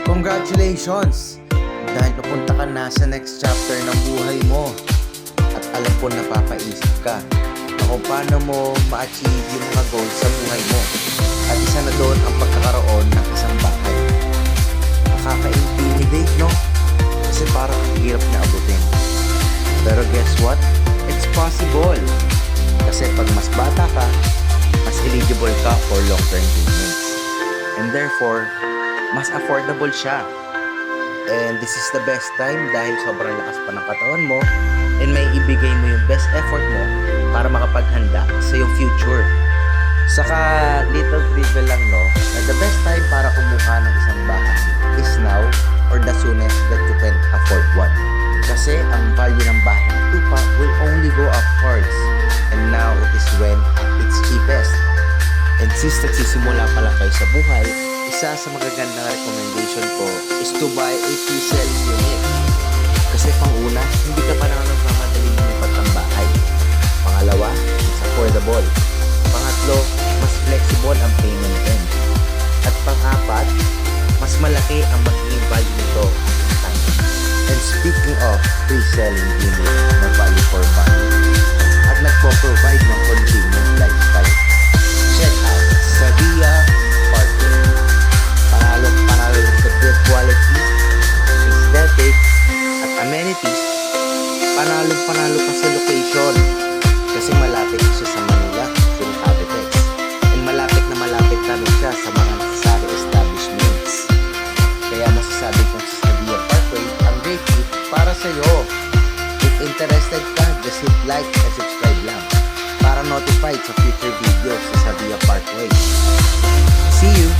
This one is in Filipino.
Congratulations! Dahil papunta ka na sa next chapter ng buhay mo. At alam ko napapaisip ka na kung paano mo ma-achieve yung mga goals sa buhay mo. At isa na doon ang pagkakaroon ng isang bahay. Nakaka-intimidate, no? Kasi parang hirap na abutin. Pero guess what? It's possible. Kasi pag mas bata ka, mas eligible ka for long-term payments. And therefore, mas affordable siya. And this is the best time dahil sobrang lakas pa ng katawan mo and may ibigay mo yung best effort mo para makapaghanda sa yung future. Saka little trivia lang, no, na the best time para kumuha ng isang bahay is now or the soonest that you can afford one. Kasi ang value ng bahay ng lupa will only go upwards. And now it is when it's cheapest. And since nagsisimula pa lang kayo sa buhay, isa sa magagandang recommendation ko is to buy a pre-selling unit. Kasi pang-una, hindi ka pa naman nagmamadaling lumipat ng bahay. Pangalawa, it's affordable. Pangatlo, mas flexible ang payment term. At pang-apat, mas malaki ang magiging value nito in time. And speaking of pre-selling unit na value for money at nagpo-provide ng convenient lifestyle, check out Savia Parkway. Panalo sa build quality, aesthetic, at amenities. Panalo pa sa location kasi malapit siya sa Manila, Surat Habitats. And malapit na rin siya sa mga necessary establishments. Kaya masasabi kong sa Savia Parkway ang great tip para sa'yo. If interested ka, just hit like and subscribe lang para notified sa future videos sa Savia Parkway. See you!